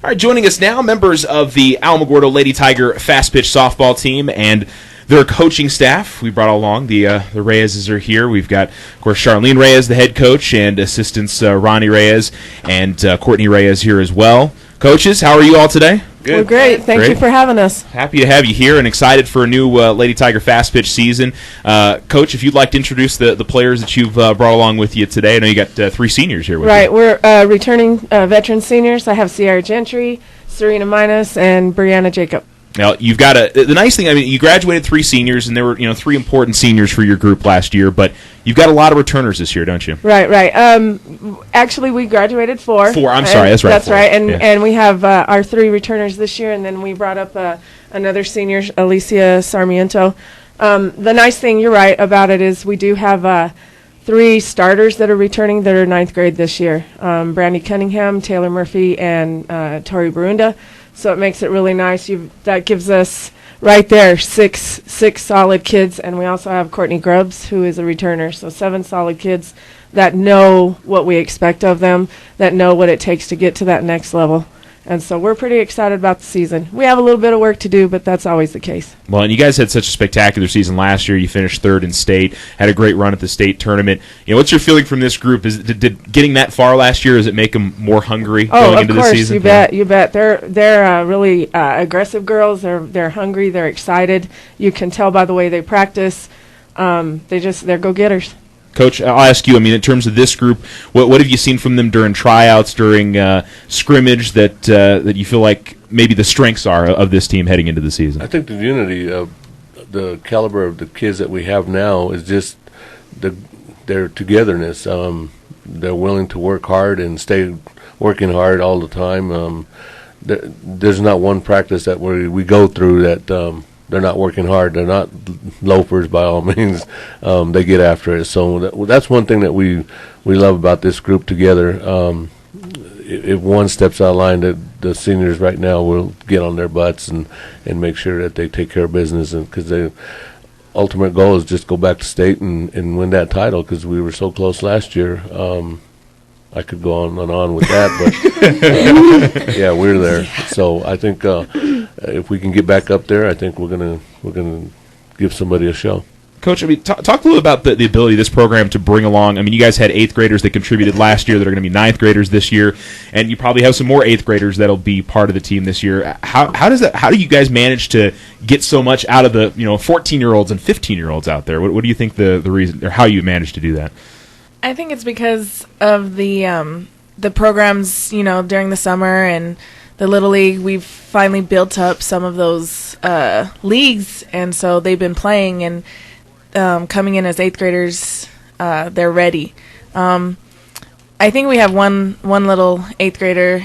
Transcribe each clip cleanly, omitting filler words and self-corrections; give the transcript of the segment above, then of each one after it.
All right, joining us now, members of the Alamogordo Lady Tiger fast pitch softball team and their coaching staff. We brought along the Reyes are here. We've got, of course, Charlene Reyes, the head coach, and assistants Ronnie Reyes and Courtney Reyes here as well. Coaches, how are you all today? Good. We're great. Thank you for having us. Happy to have you here and excited for a new Lady Tiger fast pitch season. Coach, if you'd like to introduce the players that you've brought along with you today. I know you got three seniors here with you. Right. We're returning veteran seniors. I have Sierra Gentry, Sarena Maynez, and Breanna Jacob. Now, you've got the nice thing, I mean, you graduated three seniors, and there were, three important seniors for your group last year, but you've got a lot of returners this year, don't you? Right. Actually, we graduated four. I'm sorry, that's right. That's right, and we have our three returners this year, and then we brought up another senior, Alicia Sarmiento. The nice thing, you're right, about it is we do have three starters that are returning that are ninth grade this year. Brandy Cunningham, Taylor Murphy, and Tori Breanna. So it makes it really nice. That gives us right there six solid kids, and we also have Courtney Grubbs, who is a returner. So 7 solid kids that know what we expect of them, that know what it takes to get to that next level. And so we're pretty excited about the season. We have a little bit of work to do, but that's always the case. Well, and you guys had such a spectacular season last year. You finished third in state, had a great run at the state tournament. What's your feeling from this group? Did getting that far last year, does it make them more hungry going into the season? Oh, of course, you bet. They're really aggressive girls. They're hungry. They're excited. You can tell by the way they practice. They're go-getters. Coach, I'll ask you, in terms of this group, what have you seen from them during tryouts, during scrimmage that you feel like maybe the strengths are of this team heading into the season? I think the unity of the caliber of the kids that we have now is just their togetherness. They're willing to work hard and stay working hard all the time. There's not one practice that we go through that they're not working hard. They're not loafers by all means. They get after it. So that's one thing that we love about this group together. If one steps out of line, the seniors right now will get on their butts and make sure that they take care of business, because the ultimate goal is just go back to state and win that title, because we were so close last year. I could go on and on with that, but yeah, we're there. So I think if we can get back up there, I think we're gonna give somebody a show. Coach, talk a little about the ability of this program to bring along. You guys had 8th graders that contributed last year that are going to be 9th graders this year, and you probably have some more 8th graders that'll be part of the team this year. How do you guys manage to get so much out of the 14-year-olds and 15-year-olds out there? What do you think the reason, or how you manage to do that? I think it's because of the programs, during the summer and the Little League. We've finally built up some of those leagues, and so they've been playing and coming in as 8th graders. They're ready. I think we have one little 8th grader.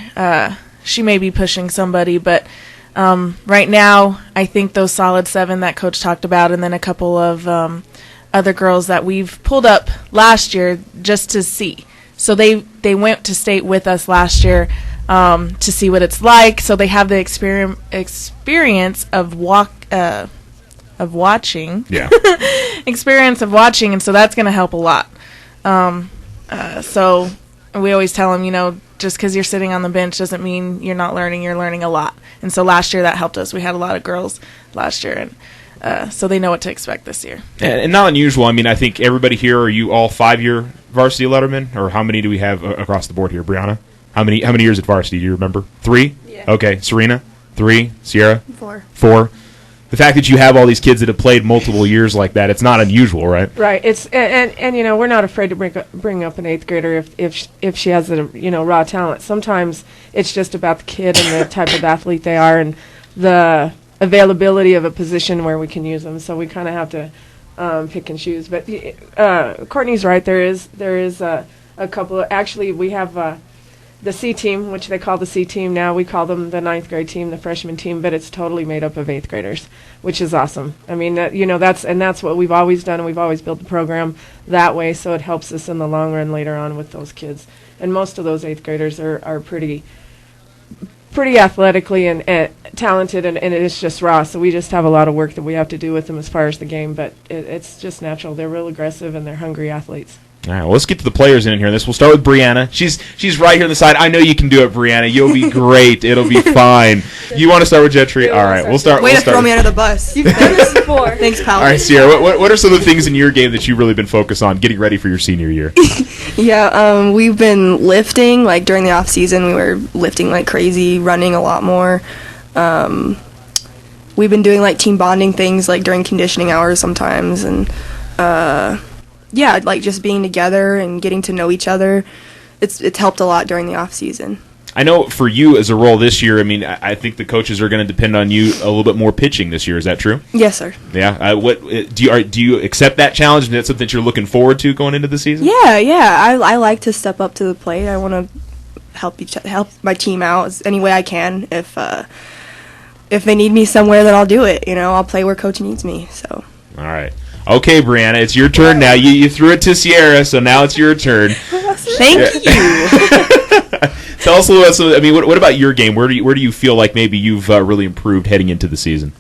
She may be pushing somebody, but right now I think those solid 7 that Coach talked about, and then a couple of other girls that we've pulled up last year just to see. So they went to state with us last year to see what it's like. So they have the experience of watching. Yeah. Experience of watching, and so that's going to help a lot. So we always tell them, just because you're sitting on the bench doesn't mean you're not learning. You're learning a lot. And so last year that helped us. We had a lot of girls last year, and so they know what to expect this year. And not unusual. I think everybody here, are you all 5-year varsity lettermen, or how many do we have across the board here? Breanna, how many years at varsity do you remember? 3? Yeah. Okay. Sarena, 3. Sierra, 4. The fact that you have all these kids that have played multiple years like that, it's not unusual, right? Right. It's and we're not afraid to bring up an 8th grader if she has a raw talent. Sometimes it's just about the kid and the type of athlete they are and the availability of a position where we can use them. So we kind of have to pick and choose. But Courtney's right. There is a couple of, actually we have the C team, which they call the C team now. We call them the 9th grade team, the freshman team, but it's totally made up of 8th graders, which is awesome. That's what we've always done, and we've always built the program that way, so it helps us in the long run later on with those kids. And most of those 8th graders are pretty athletically and talented, and it's just raw. So we just have a lot of work that we have to do with them as far as the game, but it's just natural. They're real aggressive, and they're hungry athletes. All right, well, let's get to the players in here. We'll start with Breanna. She's right here on the side. I know you can do it, Breanna. You'll be great. It'll be fine. You want to start with Gentry? All right, we'll start. Way to throw me under the bus. You've done this before. Thanks, pal. All right, Sierra, what are some of the things in your game that you've really been focused on getting ready for your senior year? Yeah, we've been lifting. Like, during the off season, we were lifting like crazy, running a lot more. We've been doing like team bonding things like during conditioning hours sometimes, and yeah, like just being together and getting to know each other. It's helped a lot during the off season. I know for you as a role this year, I mean, I think the coaches are going to depend on you a little bit more pitching this year. Is that true? Yes, sir. Yeah. What do you accept that challenge? And that's something that you're looking forward to going into the season? Yeah. I like to step up to the plate. I want to help my team out any way I can. If they need me somewhere, then I'll do it. I'll play where coach needs me. So. All right. Okay, Breanna, it's your turn now. You threw it to Sierra, so now it's your turn. Thank you. Tell us a little bit. I mean, what about your game? Where do you feel like maybe you've really improved heading into the season?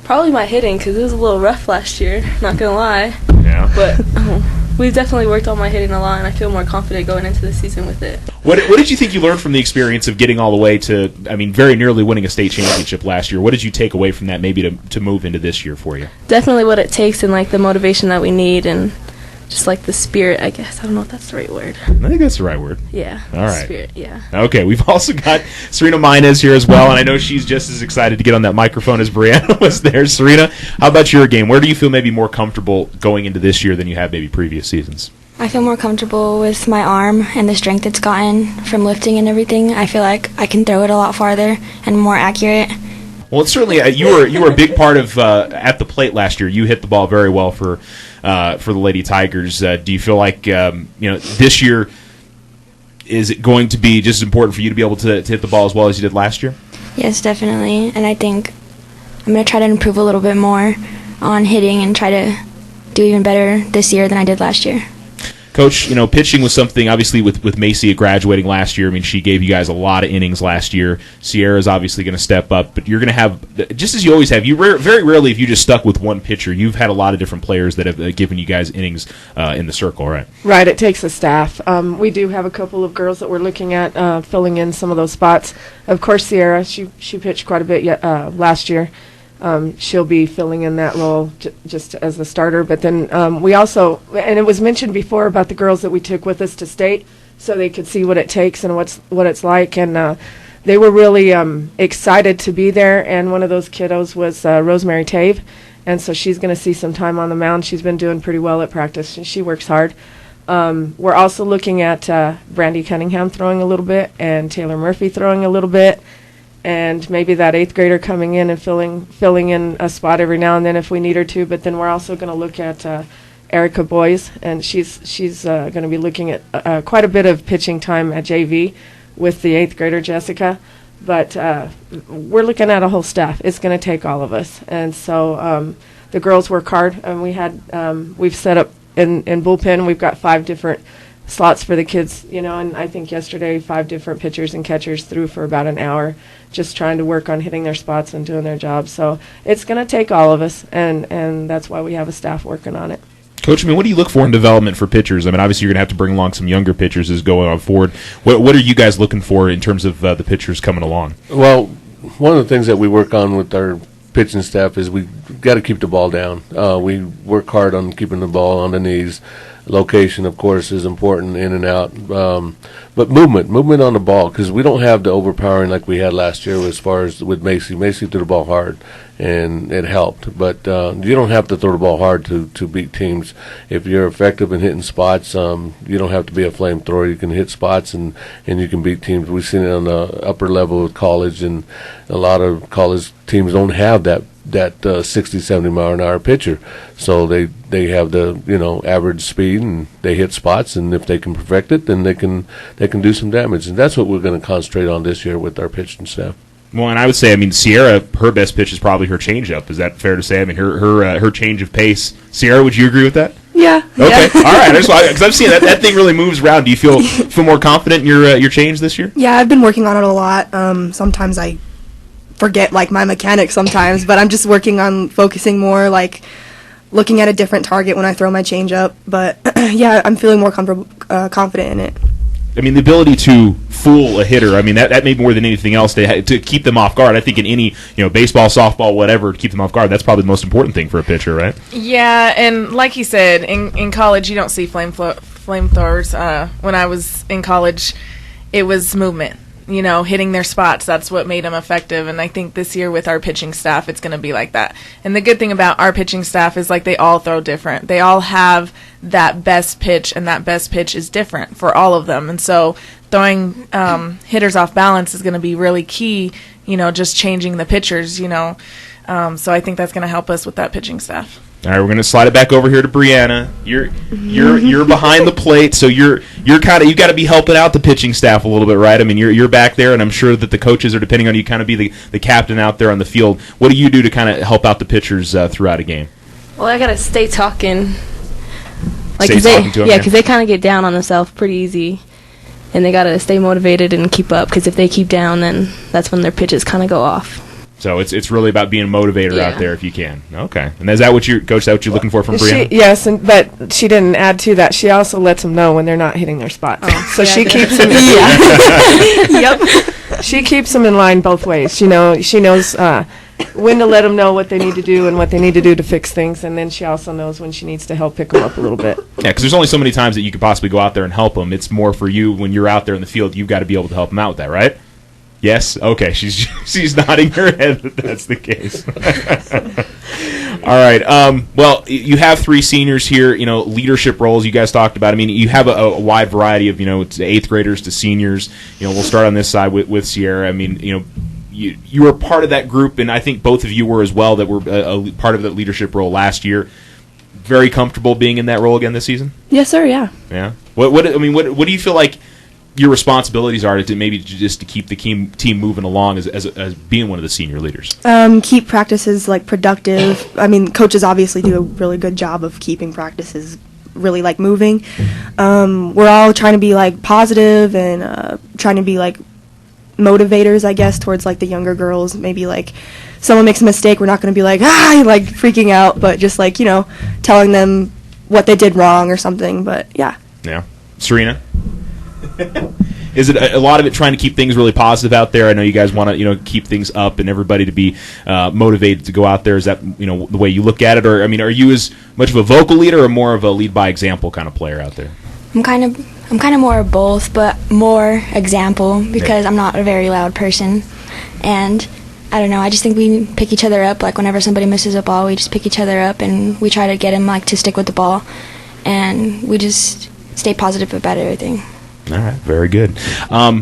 Probably my hitting, because it was a little rough last year, not going to lie. Yeah. But we've definitely worked on my hitting a lot, and I feel more confident going into the season with it. What did you think you learned from the experience of getting all the way to, I mean, very nearly winning a state championship last year? What did you take away from that maybe to move into this year for you? Definitely what it takes and, like, the motivation that we need and just, like, the spirit, I guess. I don't know if that's the right word. I think that's the right word. Yeah. All right. Spirit, yeah. Okay, we've also got Sarena Maynez here as well, and I know she's just as excited to get on that microphone as Breanna was there. Sarena, how about your game? Where do you feel maybe more comfortable going into this year than you have maybe previous seasons? I feel more comfortable with my arm and the strength it's gotten from lifting and everything. I feel like I can throw it a lot farther and more accurate. Well, it's certainly you were a big part of at the plate last year. You hit the ball very well for the Lady Tigers. Do you feel like this year is it going to be just as important for you to be able to hit the ball as well as you did last year? Yes, definitely. And I think I'm going to try to improve a little bit more on hitting and try to do even better this year than I did last year. Coach, pitching was something, obviously, with Macy graduating last year. I mean, she gave you guys a lot of innings last year. Sierra's obviously going to step up, but you're going to have, just as you always have, very rarely have you just stuck with one pitcher. You've had a lot of different players that have given you guys innings in the circle, right? Right, it takes a staff. We do have a couple of girls that we're looking at filling in some of those spots. Of course, Sierra, she pitched quite a bit last year. She'll be filling in that role just as a starter. But then we also, and it was mentioned before about the girls that we took with us to state so they could see what it takes and what it's like. And they were really excited to be there. And one of those kiddos was Rosemary Tave. And so she's going to see some time on the mound. She's been doing pretty well at practice. She works hard. We're also looking at Brandy Cunningham throwing a little bit and Taylor Murphy throwing a little bit. And maybe that 8th grader coming in and filling in a spot every now and then if we need her to. But then we're also going to look at Erica Boyes, and she's going to be looking at quite a bit of pitching time at JV with the 8th grader Jessica. But we're looking at a whole staff. It's going to take all of us, and so the girls work hard. And we've set up in bullpen. We've got 5 different slots for the kids, and I think yesterday 5 different pitchers and catchers threw for about an hour just trying to work on hitting their spots and doing their job. So it's going to take all of us, and that's why we have a staff working on it. Coach, I mean, what do you look for in development for pitchers? I mean, obviously you're going to have to bring along some younger pitchers as going on forward. What are you guys looking for in terms of the pitchers coming along? Well, one of the things that we work on with our pitching staff is we got to keep the ball down. We work hard on keeping the ball on the knees. Location, of course, is important in and out, but movement on the ball, because we don't have the overpowering like we had last year as far as with Macy. Macy threw the ball hard, and it helped, but you don't have to throw the ball hard to beat teams. If you're effective in hitting spots, you don't have to be a flamethrower. You can hit spots, and you can beat teams. We've seen it on the upper level of college, and a lot of college teams don't have that 60, 70 mile an hour pitcher. So they have the average speed, and they hit spots, and if they can perfect it, then they can do some damage. And that's what we're going to concentrate on this year with our pitching staff. Well, and I would say, I mean, Sierra, her best pitch is probably her changeup. Is that fair to say? I mean, her change of pace. Sierra, would you agree with that? Yeah. Okay. All right. Because I've seen that thing really moves around. Do you feel more confident in your change this year? Yeah, I've been working on it a lot. Sometimes I forget like my mechanics sometimes, but I'm just working on focusing more like looking at a different target when I throw my changeup. But yeah, I'm feeling more confident in it. I mean, the ability to fool a hitter, I mean, that may be more than anything else to keep them off guard. I think in any, baseball, softball, whatever, to keep them off guard, that's probably the most important thing for a pitcher, right? Yeah, and like you said, in college, you don't see flamethrowers. When I was in college, it was movement. Hitting their spots. That's what made them effective. And I think this year with our pitching staff, it's going to be like that. And the good thing about our pitching staff is they all throw different. They all have that best pitch, and that best pitch is different for all of them. And so throwing hitters off balance is going to be really key, just changing the pitchers, So I think that's going to help us with that pitching staff. All right, we're going to slide it back over here to Breanna. You're behind the plate, so you got to be helping out the pitching staff a little bit, right? I mean, you're back there, and I'm sure that the coaches are depending on you kind of be the captain out there on the field. What do you do to kind of help out the pitchers throughout a game? Well, I got to stay talking. Stay talking to them, because they kind of get down on themselves pretty easy, and they got to stay motivated and keep up, because if they keep down, then that's when their pitches kind of go off. So it's really about being a motivator out there if you can. Okay. And is that what you're looking for from Breanna? Yes, but she didn't add to that. She also lets them know when they're not hitting their spots. Oh, so yeah, she keeps them. Yep. She keeps them in line both ways. She knows when to let them know what they need to do and what they need to do to fix things, and then she also knows when she needs to help pick them up a little bit. Yeah, because there's only so many times that you could possibly go out there and help them. It's more for you when you're out there in the field. You've got to be able to help them out with that, right? Yes? Okay. She's nodding her head that that's the case. All right. Well, you have 3 seniors here, leadership roles you guys talked about. I mean, you have a wide variety of, it's 8th graders to seniors. We'll start on this side with Sierra. I mean, you were part of that group, and I think both of you were as well, that were a part of that leadership role last year. Very comfortable being in that role again this season? Yes, sir, yeah. Yeah. What do you feel like your responsibilities are to maybe just to keep the team moving along as being one of the senior leaders? Keep practices productive. I mean, coaches obviously do a really good job of keeping practices really moving. We're all trying to be positive and trying to be motivators, I guess, towards the younger girls. Maybe someone makes a mistake, we're not going to be freaking out, but just telling them what they did wrong or something. But yeah. Sarena? Is it a lot of it trying to keep things really positive out there? I know you guys want to keep things up and everybody to be motivated to go out there. Is that the way you look at it, or I mean, are you as much of a vocal leader or more of a lead by example kind of player out there? I'm kind of more of both, but more example, because I'm not a very loud person, and I don't know. I just think we pick each other up. Whenever somebody misses a ball, we just pick each other up and we try to get him to stick with the ball, and we just stay positive about everything. All right, very good.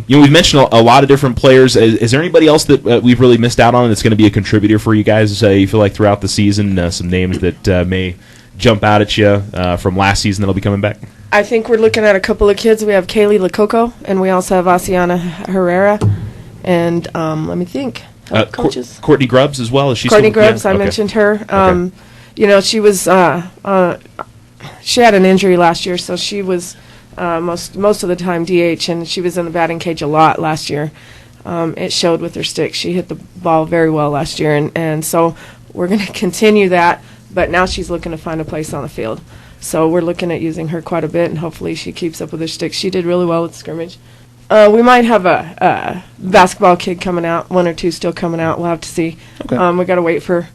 We've mentioned a lot of different players. Is there anybody else that we've really missed out on that's going to be a contributor for you guys? You feel like throughout the season, some names that may jump out at you from last season that'll be coming back? I think we're looking at a couple of kids. We have Kaylee Lococo, and we also have Asiana Herrera, and let me think. Coaches. Courtney Grubbs as well. Is she Courtney still, Grubbs, I mentioned her. She was she had an injury last year, so she was most of the time DH, and she was in the batting cage a lot last year. It showed with her stick. She hit the ball very well last year, and so we're going to continue that, but now she's looking to find a place on the field. So we're looking at using her quite a bit, and hopefully she keeps up with her stick. She did really well with scrimmage. We might have a basketball kid coming out, 1 or 2 still coming out. We'll have to see. Okay. We got to wait for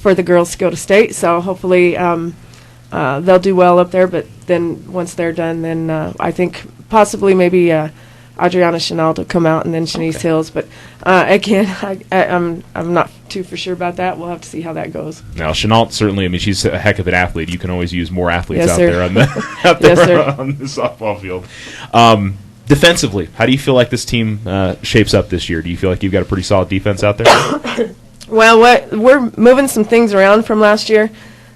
the girls to go to state, so hopefully they'll do well up there. But then once they're done, then I think possibly maybe Adriana Chenault will come out, and then Shanice Hills. But again, I'm not too for sure about that. We'll have to see how that goes. Now, Chenault certainly, I mean, she's a heck of an athlete. You can always use more athletes Yes, out sir. there on the softball field. Defensively, how do you feel like this team shapes up this year? Do you feel like you've got a pretty solid defense out there? Well, we're moving some things around from last year.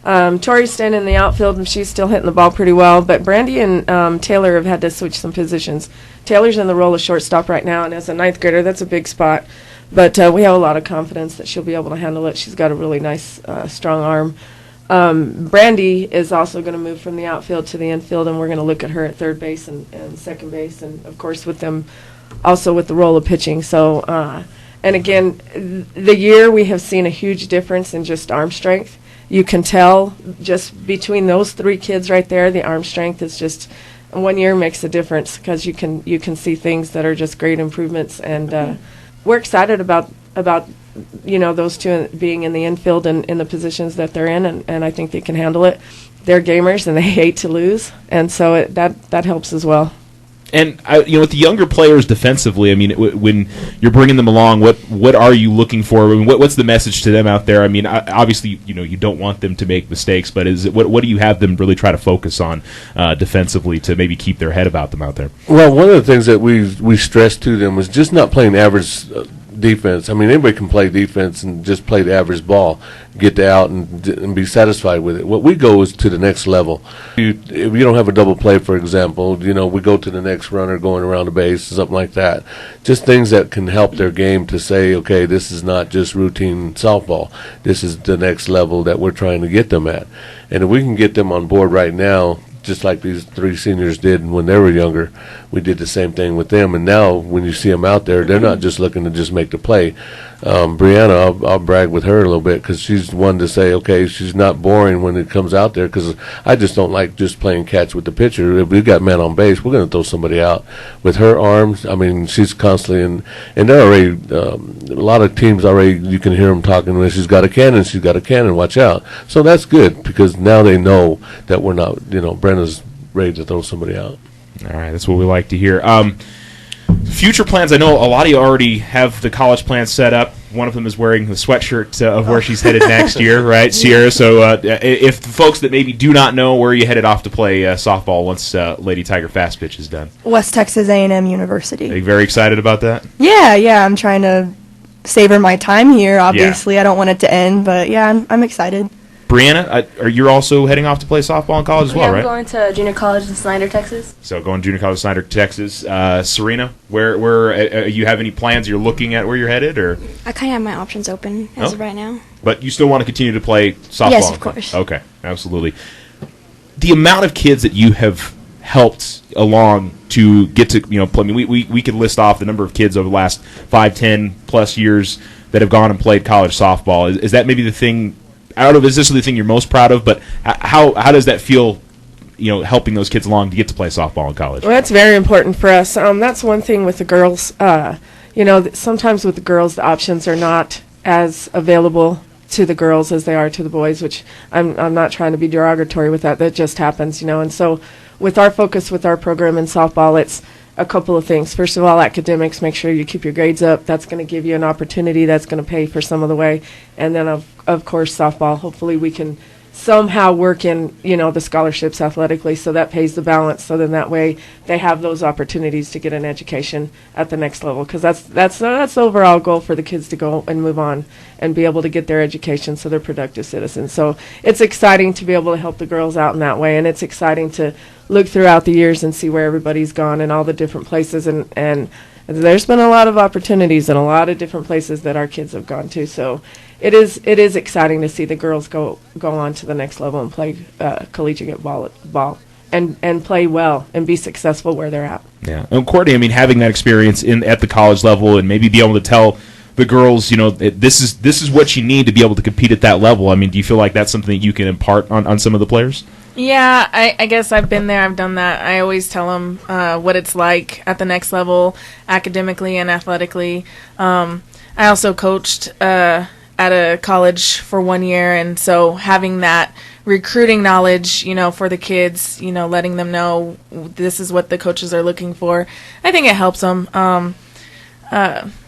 Tori's staying in the outfield, and she's still hitting the ball pretty well. But Brandy and Taylor have had to switch some positions. Taylor's in the role of shortstop right now, and as a 9th grader, that's a big spot. But we have a lot of confidence that she'll be able to handle it. She's got a really nice, strong arm. Brandy is also going to move from the outfield to the infield, and we're going to look at her at third base and second base, and, of course, with them also with the role of pitching. So, and again, the year we have seen a huge difference in just arm strength. you can tell just between those 3 kids right there, the arm strength is just 1 year makes a difference because you can see things that are just great improvements, and we're excited about those 2 being in the infield and in the positions that they're in, and I think they can handle it. They're gamers and they hate to lose, and so that helps as well. And with the younger players defensively, I mean, when you're bringing them along, what are you looking for? I mean, what's the message to them out there? I mean, obviously, you don't want them to make mistakes, but what do you have them really try to focus on defensively to maybe keep their head about them out there? Well, one of the things that we stressed to them was just not playing average defense. I mean, anybody can play defense and just play the average ball, get out and be satisfied with it. What we go is to the next level. If you don't have a double play, for example, we go to the next runner going around the base, something like that. Just things that can help their game to say, okay, this is not just routine softball. This is the next level that we're trying to get them at. And if we can get them on board right now, just like these 3 seniors did when they were younger, we did the same thing with them. And now when you see them out there, they're not just looking to just make the play. Breanna, I'll brag with her a little bit because she's one to say, okay, she's not boring when it comes out there, because I just don't like just playing catch with the pitcher. If we've got man on base, we're going to throw somebody out. With her arms, I mean, she's constantly and they're already a lot of teams already, you can hear them talking when she's got a cannon, watch out. So that's good because now they know that we're not, Brenna's ready to throw somebody out. All right, that's what we like to hear. Future plans, I know a lot of you already have the college plans set up. One of them is wearing the sweatshirt of where she's headed next year, right, Sierra? So if the folks that maybe do not know, where are you headed off to play softball once Lady Tiger Fast Pitch is done? West Texas A&M University. Are you very excited about that? Yeah, I'm trying to savor my time here, obviously. Yeah. I don't want it to end, but yeah, I'm excited. Breanna, you're also heading off to play softball in college as well, right? I'm going to junior college in Snyder, Texas. So going to junior college in Snyder, Texas. Sarena, where you have any plans you're looking at where you're headed, or? I kind of have my options open as of right now. But you still want to continue to play softball? Yes, of course. Okay, absolutely. The amount of kids that you have helped along to get to play. I mean, we could list off the number of kids over the last 5, 10 plus years that have gone and played college softball. Is that maybe the thing? Is this the thing you're most proud of? But how does that feel, helping those kids along to get to play softball in college? Well, that's very important for us. That's one thing with the girls. Sometimes with the girls, the options are not as available to the girls as they are to the boys, which I'm not trying to be derogatory with that. That just happens, And so with our focus with our program in softball, it's a couple of things. First of all, academics, make sure you keep your grades up. That's going to give you an opportunity. That's going to pay for some of the way. And then, of course, softball. Hopefully we can somehow work in, the scholarships athletically, so that pays the balance. So then that way they have those opportunities to get an education at the next level, because that's the overall goal for the kids, to go and move on and be able to get their education so they're productive citizens. So it's exciting to be able to help the girls out in that way, and it's exciting to look throughout the years and see where everybody's gone and all the different places, and there's been a lot of opportunities in a lot of different places that our kids have gone to. So it is exciting to see the girls go on to the next level and play collegiate ball and play well and be successful where they're at. Yeah. And Courtney, I mean, having that experience at the college level and maybe be able to tell the girls, this is what you need to be able to compete at that level. I mean, do you feel like that's something that you can impart on some of the players? Yeah, I guess I've been there. I've done that. I always tell them what it's like at the next level, academically and athletically. I also coached at a college for 1 year, and so having that recruiting knowledge, for the kids, letting them know this is what the coaches are looking for, I think it helps them.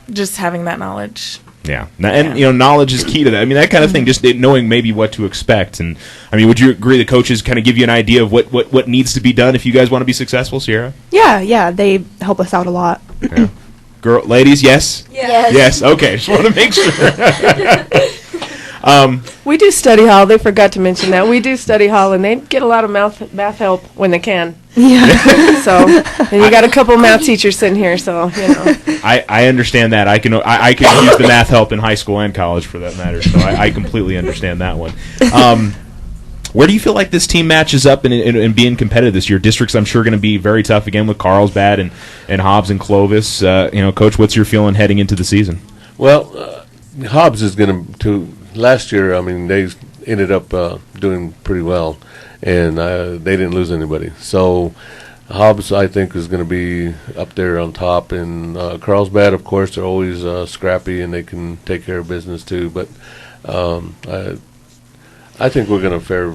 Just having that knowledge. Yeah, and knowledge is key to that. I mean, that kind of thing, just knowing maybe what to expect. And I mean, would you agree that coaches kind of give you an idea of what needs to be done if you guys want to be successful, Sierra? Yeah, they help us out a lot. Yeah. Ladies, yes? Yes. Okay, just want to make sure. We do study hall. They forgot to mention that. We do study hall, and they get a lot of math help when they can. Yeah. So, and you got a couple math teachers sitting here, so, I understand that. I can use the math help in high school and college, for that matter, so I completely understand that one. Where do you feel like this team matches up in being competitive this year? Districts, I'm sure, going to be very tough again with Carlsbad and Hobbs and Clovis. Coach, what's your feeling heading into the season? Well, Hobbs is going to last year, I mean, ended up doing pretty well, and they didn't lose anybody. So Hobbs, I think, is going to be up there on top, and Carlsbad, of course, they're always scrappy and they can take care of business too. But I think we're going to fare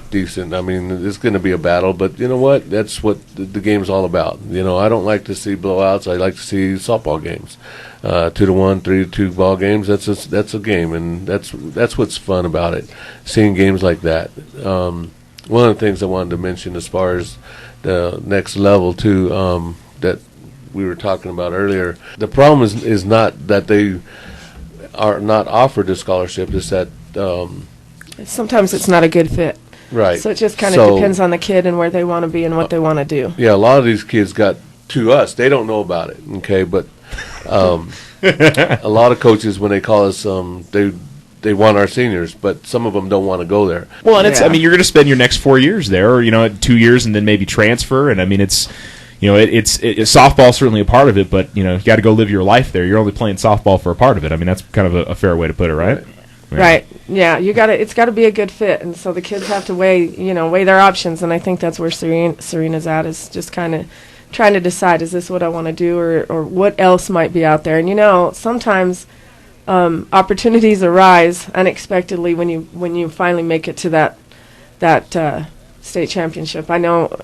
decent. I mean, it's going to be a battle, but you know what? That's what the game's all about. I don't like to see blowouts. I like to see softball games, 2-1, 3-2 ball games. That's a game, and that's what's fun about it. Seeing games like that. One of the things I wanted to mention as far as the next level too, that we were talking about earlier. The problem is not that they are not offered a scholarship. It's that sometimes it's not a good fit. Right. So it just kind of depends on the kid and where they want to be and what they want to do. Yeah, a lot of these kids got to us. They don't know about it. Okay, but a lot of coaches, when they call us, they want our seniors, but some of them don't want to go there. Well, and I mean, you're going to spend your next 4 years there, or 2 years, and then maybe transfer. And I mean, it's softball's certainly a part of it, but you got to go live your life there. You're only playing softball for a part of it. I mean, that's kind of a fair way to put it, right? Right. Yeah. It's got to be a good fit, and so the kids have to weigh their options, and I think that's where Serena's at, is just kind of trying to decide, is this what I want to do, or what else might be out there. And sometimes opportunities arise unexpectedly when you finally make it to that state championship. I know,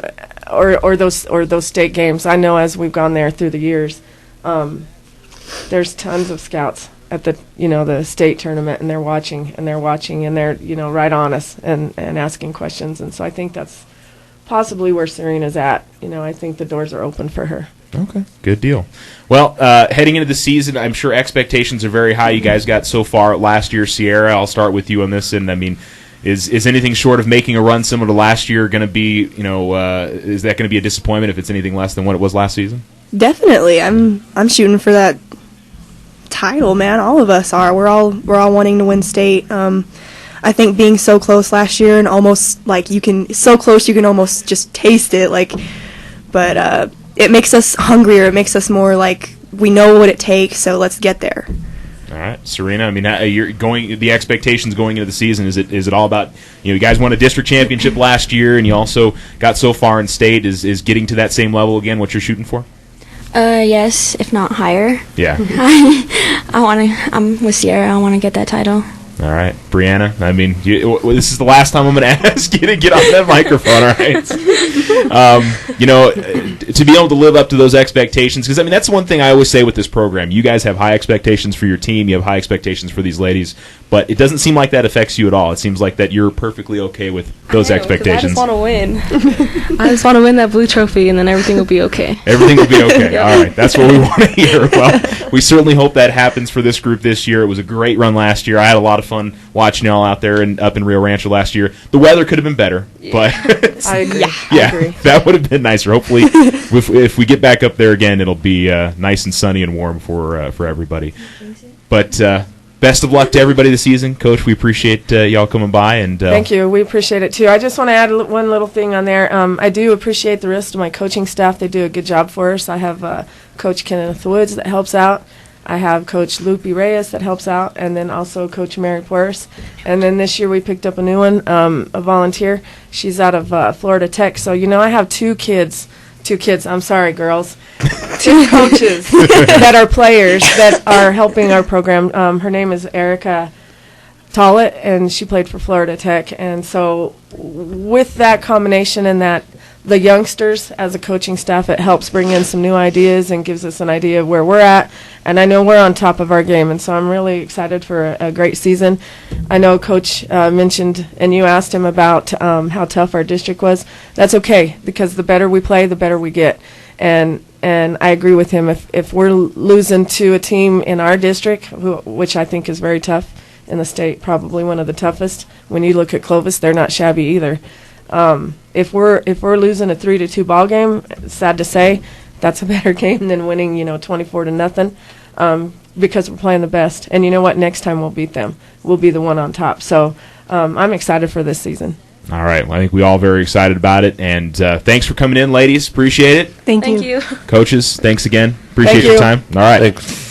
or those state games. I know, as we've gone there through the years, there's tons of scouts at the state tournament, and they're watching, and they're right on us and asking questions. And so I think that's possibly where Serena's at. I think the doors are open for her. Okay, good deal. Well, heading into the season, I'm sure expectations are very high. You guys got so far last year. Sierra, I'll start with you on this. And I mean, is anything short of making a run similar to last year going to be, is that going to be a disappointment if it's anything less than what it was last season? Definitely. I'm shooting for that title, man. All of us are. We're all wanting to win state. I think being so close last year, and almost like you can almost just taste it. But it makes us hungrier. It makes us more like we know what it takes. So let's get there. All right, Sarena. I mean, the expectations going into the season, is it all about, you guys won a district championship last year, and you also got so far in state. Is getting to that same level again what you're shooting for? Yes, if not higher. Yeah. I'm with Sierra. I want to get that title. All right, Breanna. I mean, this is the last time I'm going to ask you to get on that microphone. All right. To be able to live up to those expectations, because I mean, that's one thing I always say with this program. You guys have high expectations for your team. You have high expectations for these ladies, but it doesn't seem like that affects you at all. It seems like that you're perfectly okay with those expectations. I just want to win. I just want to win that blue trophy, and then everything will be okay. Everything will be okay. Yep. All right, that's what we want to hear. Well, we certainly hope that happens for this group this year. It was a great run last year. I had a lot of fun watching y'all out there and up in Rio Rancho last year. The weather could have been better, but I agree. Yeah, I agree. That would have been nicer. Hopefully, if we get back up there again, it'll be nice and sunny and warm for everybody. But best of luck to everybody this season, Coach. We appreciate y'all coming by, and thank you. We appreciate it too. I just want to add one little thing on there. I do appreciate the rest of my coaching staff. They do a good job for us. I have Coach Kenneth Woods that helps out. I have Coach Lupe Reyes that helps out, and then also Coach Mary Puers. And then this year we picked up a new one, a volunteer. She's out of Florida Tech. So, I have two kids. I'm sorry, girls. Two coaches that are players that are helping our program. Her name is Erica Tollett, and she played for Florida Tech. And so with that combination and that, the youngsters as a coaching staff, it helps bring in some new ideas and gives us an idea of where we're at. And I know we're on top of our game, and so I'm really excited for a great season. I know Coach mentioned, and you asked him about how tough our district was. That's okay, because the better we play, the better we get. And I agree with him. If we're losing to a team in our district, which I think is very tough in the state, probably one of the toughest. When you look at Clovis, they're not shabby either. If we're losing a 3-2 ball game, sad to say, that's a better game than winning 24-0, because we're playing the best. And you know what? Next time we'll beat them. We'll be the one on top. So I'm excited for this season. All right. Well, I think we all very excited about it. And thanks for coming in, ladies. Appreciate it. Thank you. Coaches, thanks again. Appreciate your time. All right. Thanks.